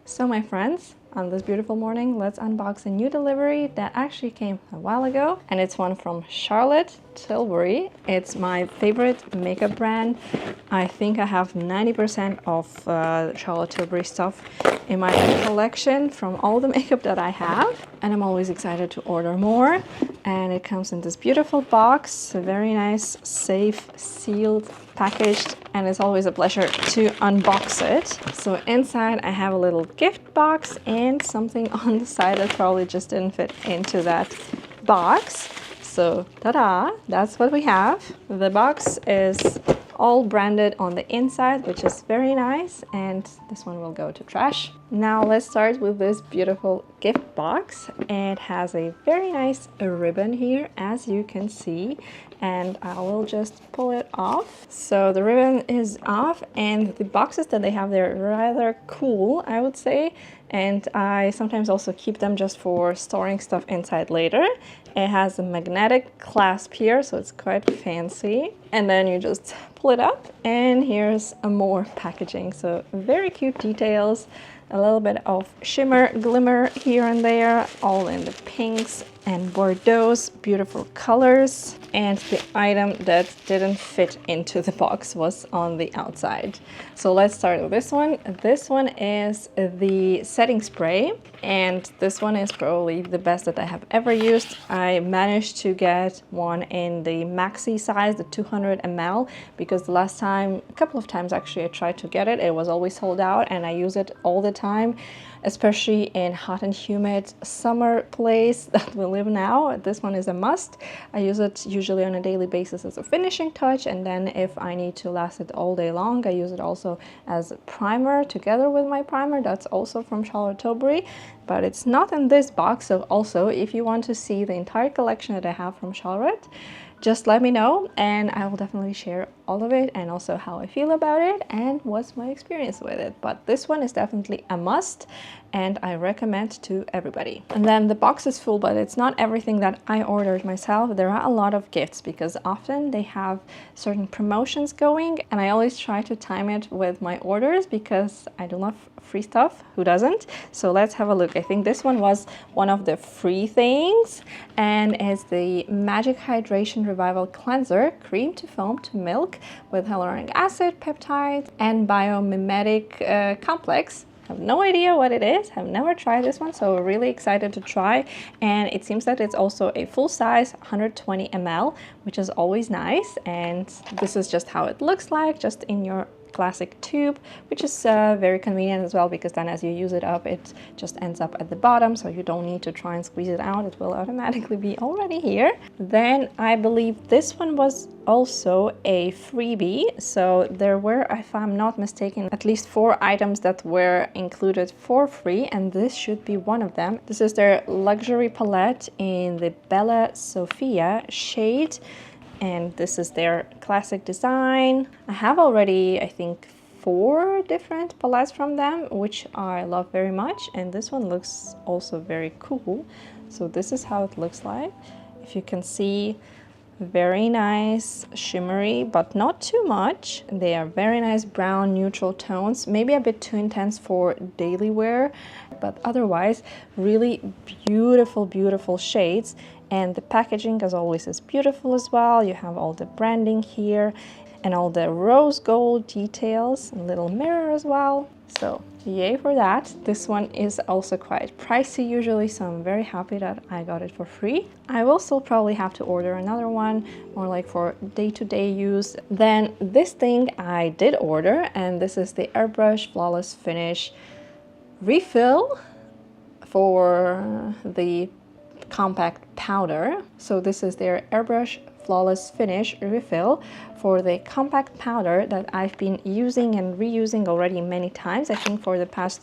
So my friends, on this beautiful morning, let's unbox a new delivery that actually came a while ago, and it's one from Charlotte Tilbury. It's my favorite makeup brand. I think I have 90% of Charlotte Tilbury stuff in my collection from all the makeup that I have, and I'm always excited to order more. And it comes in this beautiful box, very nice, safe, sealed, packaged, and it's always a pleasure to unbox it. So inside I have a little gift box and something on the side that probably just didn't fit into that box. So ta-da, that's what we have. The box is all branded on the inside, which is very nice, and this one will go to trash. Now let's start with this beautiful gift box. It has a very nice ribbon here, as you can see, and I will just pull it off. So the ribbon is off, and the boxes that they have there are rather cool, I would say, and I sometimes also keep them just for storing stuff inside later. It has a magnetic clasp here, so it's quite fancy, and then you just pull it up, and here's more packaging. So very cute details, a little bit of shimmer glimmer here and there, all in the pinks and bordeaux's, beautiful colors. And the item that didn't fit into the box was on the outside. So let's start with this one. This one is the setting spray, and this one is probably the best that I have ever used. I managed to get one in the maxi size, the 200 ml, because the last time, a couple of times actually, I tried to get it. It was always sold out, and I use it all the time, especially in hot and humid summer place that we live now. This one is a must. I use it usually on a daily basis as a finishing touch, and then if I need to last it all day long, I use it also as a primer together with my primer. That's also from Charlotte Tilbury, but it's not in this box. So also, if you want to see the entire collection that I have from Charlotte, just let me know, and I will definitely share all of it, and also how I feel about it and what's my experience with it. But this one is definitely a must, and I recommend to everybody. And then the box is full, but it's not everything that I ordered myself. There are a lot of gifts because often they have certain promotions going, and I always try to time it with my orders because I do love free stuff. Who doesn't? So let's have a look. I think this one was one of the free things, and it's the Magic Hydration Revival Cleanser, cream to foam to milk with hyaluronic acid, peptide, and biomimetic complex. Have no idea what it is, have never tried this one, so really excited to try. And it seems that it's also a full size 120 ml, which is always nice. And this is just how it looks like, just in your classic tube, which is very convenient as well, because then as you use it up, it just ends up at the bottom, so you don't need to try and squeeze it out. It will automatically be already here. Then I believe this one was also a freebie, so there were, if I'm not mistaken, at least 4 items that were included for free, and this should be one of them. This is their luxury palette in the Bella Sofia shade, and this is their classic design. I have already, I think, 4 different palettes from them, which I love very much, and this one looks also very cool. So this is how it looks like. If you can see, very nice, shimmery, but not too much. They are very nice brown neutral tones, maybe a bit too intense for daily wear, but otherwise really beautiful, beautiful shades. And the packaging, as always, is beautiful as well. You have all the branding here and all the rose gold details, and little mirror as well. So yay for that. This one is also quite pricey usually, so I'm very happy that I got it for free. I will still probably have to order another one, more like for day-to-day use. Then this thing I did order, and this is the Airbrush Flawless Finish refill for the compact powder. So this is their Airbrush Flawless Finish refill for the compact powder that I've been using and reusing already many times. I think for the past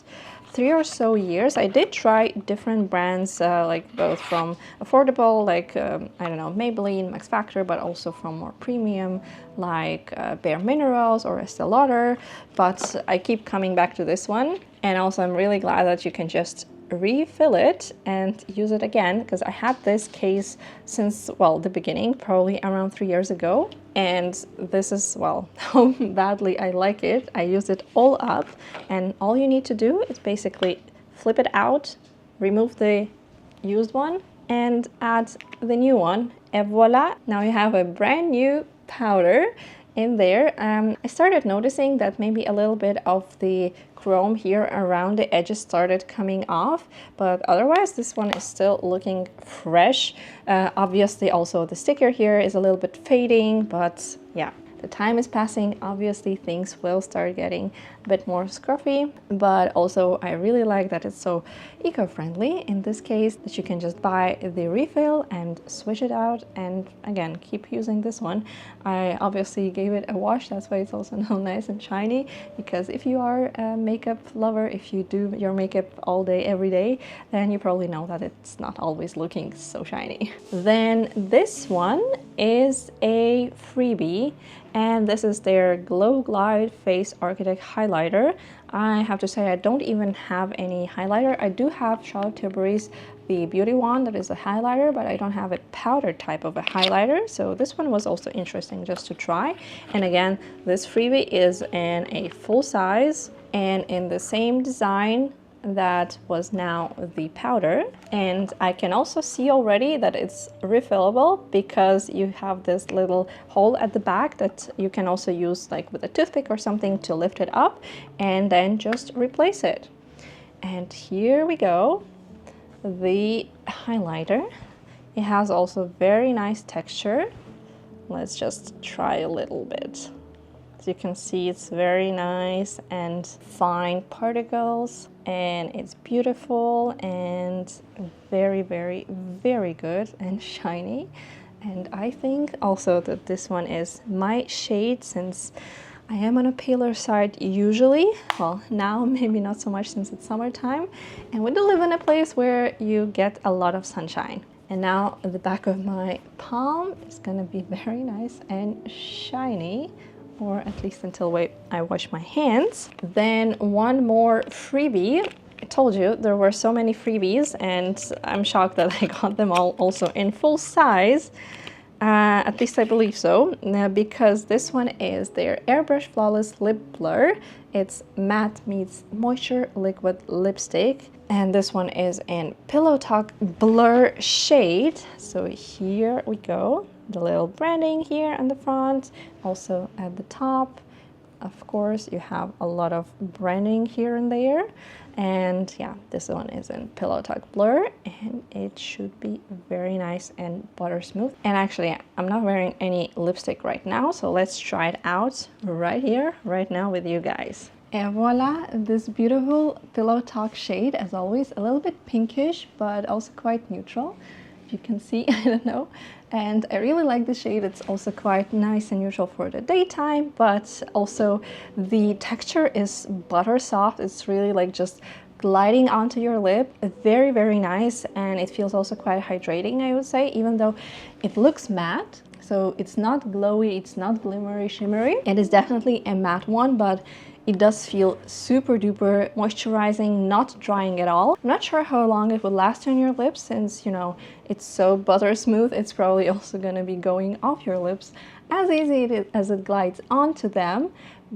3 or so years. I did try different brands, like both from affordable, like I don't know, Maybelline, Max Factor, but also from more premium, like Bare Minerals or Estee Lauder. But I keep coming back to this one, and also I'm really glad that you can just refill it and use it again, because I had this case since, well, the beginning, probably around 3 years ago. And this is, well, how badly I like it. I used it all up, and all you need to do is basically flip it out, remove the used one, and add the new one, and voila, now you have a brand new powder in there. I started noticing that maybe a little bit of the chrome here around the edges started coming off, but otherwise this one is still looking fresh. Obviously also the sticker here is a little bit fading, but yeah, the time is passing. Obviously things will start getting a bit more scruffy, but also I really like that it's so eco-friendly in this case, that you can just buy the refill and switch it out and again keep using this one. I obviously gave it a wash, that's why it's also now nice and shiny, because if you are a makeup lover, if you do your makeup all day every day, then you probably know that it's not always looking so shiny. Then this one is a freebie, and this is their Glow Glide Face Architect Highlighter. I have to say I don't even have any highlighter. I do have Charlotte Tilbury's the beauty wand that is a highlighter, but I don't have a powder type of a highlighter, so this one was also interesting just to try. And again, this freebie is in a full size and in the same design that was now the powder, and I can also see already that it's refillable because you have this little hole at the back that you can also use like with a toothpick or something to lift it up and then just replace it. And here we go, the highlighter. It has also very nice texture. Let's just try a little bit. As you can see, it's very nice and fine particles, and it's beautiful and very, very, very good and shiny. And I think also that this one is my shade, since I am on a paler side usually. Well, now maybe not so much since it's summertime, and we do live in a place where you get a lot of sunshine. And now the back of my palm is gonna be very nice and shiny, or at least until I wash my hands. Then one more freebie. I told you there were so many freebies, and I'm shocked that I got them all also in full size. At least I believe so, because this one is their Airbrush Flawless Lip Blur. It's matte meets moisture liquid lipstick, and this one is in Pillow Talk Blur shade. So here we go, the little branding here on the front, also at the top. Of course, you have a lot of branding here and there. And yeah, this one is in Pillow Talk Blur, and it should be very nice and butter smooth. And actually, I'm not wearing any lipstick right now, so let's try it out right here, right now with you guys. And voila, this beautiful Pillow Talk shade, as always, a little bit pinkish, but also quite neutral. If you can see, I don't know. And I really like the shade. It's also quite nice and neutral for the daytime, but also the texture is butter soft. It's really like just gliding onto your lip. Very, very nice, and it feels also quite hydrating, I would say, even though it looks matte. So it's not glowy, it's not glimmery, shimmery. It is definitely a matte one, but it does feel super duper moisturizing, not drying at all. I'm not sure how long it will last on your lips, since, you know, it's so butter smooth. It's probably also gonna be going off your lips as easy as it glides onto them,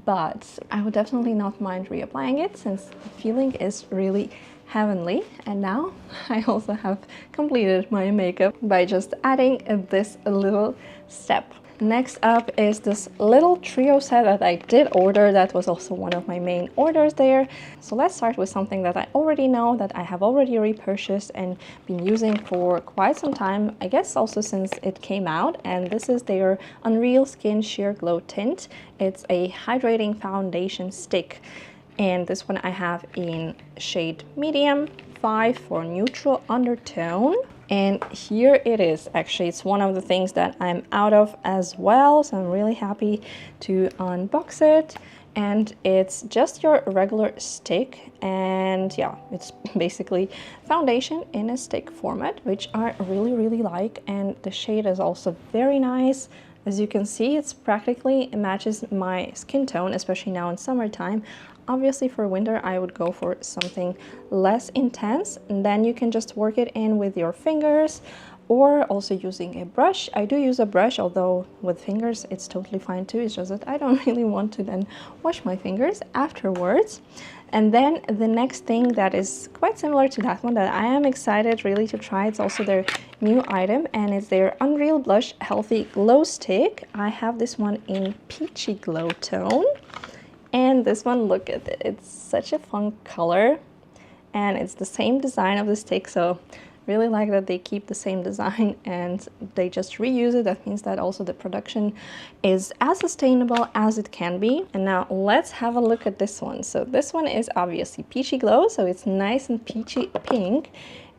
but I would definitely not mind reapplying it, since the feeling is really heavenly. And now I also have completed my makeup by just adding this little step. Next up is this little trio set that I did order. That was also one of my main orders there. So let's start with something that I already know, that I have already repurchased and been using for quite some time, I guess also since it came out. And this is their Unreal Skin Sheer Glow Tint. It's a hydrating foundation stick. And this one I have in shade medium 5 for neutral undertone. And here it is. Actually, it's one of the things that I'm out of as well, so I'm really happy to unbox it. And it's just your regular stick, and yeah, it's basically foundation in a stick format, which I really, really like. And the shade is also very nice. As you can see, it's practically, it matches my skin tone, especially now in summertime. Obviously for winter, I would go for something less intense, and then you can just work it in with your fingers, or also using a brush. I do use a brush, although with fingers it's totally fine too. It's just that I don't really want to then wash my fingers afterwards. And then the next thing that is quite similar to that one that I am excited really to try, it's also their new item, and it's their Unreal Blush Healthy Glow Stick. I have this one in Peachy Glow tone, and this one, look at it, it's such a fun color, and it's the same design of the stick, so really like that they keep the same design and they just reuse it. That means that also the production is as sustainable as it can be. And now let's have a look at this one. So this one is obviously Peachy Glow, so it's nice and peachy pink.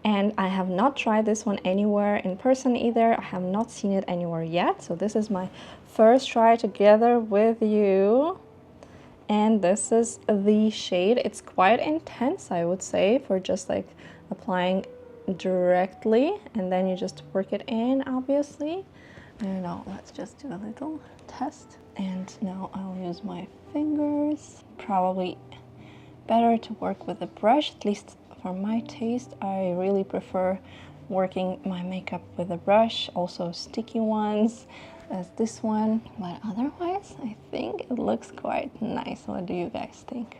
And I have not tried this one anywhere in person either. I have not seen it anywhere yet. So this is my first try together with you. And this is the shade. It's quite intense, I would say, for just like applying directly, and then you just work it in, obviously. And now let's just do a little test. And now I'll use my fingers. Probably better to work with a brush, at least for my taste. I really prefer working my makeup with a brush, also sticky ones as this one, but otherwise I think it looks quite nice. What do you guys think?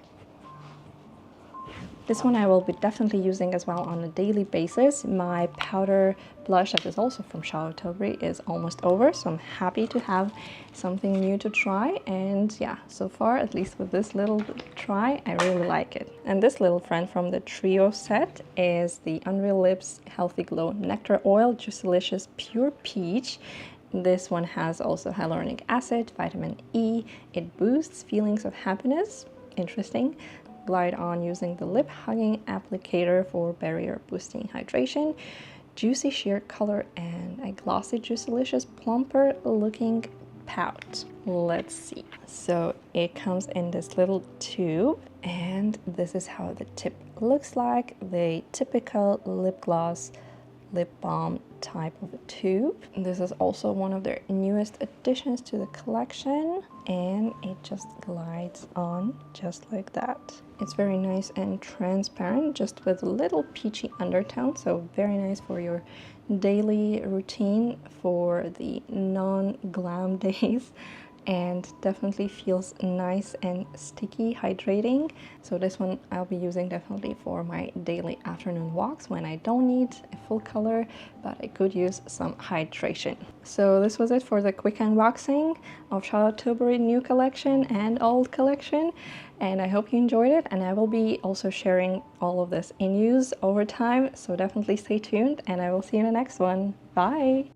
This one I will be definitely using as well on a daily basis. My powder blush that is also from Charlotte Tilbury is almost over, so I'm happy to have something new to try. And yeah, so far, at least with this little try, I really like it. And this little friend from the trio set is the Unreal Lips Healthy Glow Nectar Oil Juicylicious Pure Peach. This one has also hyaluronic acid, vitamin E. It boosts feelings of happiness. Interesting. Glide on using the lip hugging applicator for barrier boosting hydration, juicy sheer color, and a glossy juicylicious plumper looking pout. Let's see. So it comes in this little tube, and this is how the tip looks like. The typical lip gloss lip balm type of a tube. This is also one of their newest additions to the collection, and it just glides on just like that. It's very nice and transparent, just with a little peachy undertone, so very nice for your daily routine for the non-glam days. And definitely feels nice and sticky, hydrating. So this one I'll be using definitely for my daily afternoon walks when I don't need a full color, but I could use some hydration. So this was it for the quick unboxing of Charlotte Tilbury new collection and old collection. And I hope you enjoyed it, and I will be also sharing all of this in use over time. So definitely stay tuned, and I will see you in the next one. Bye!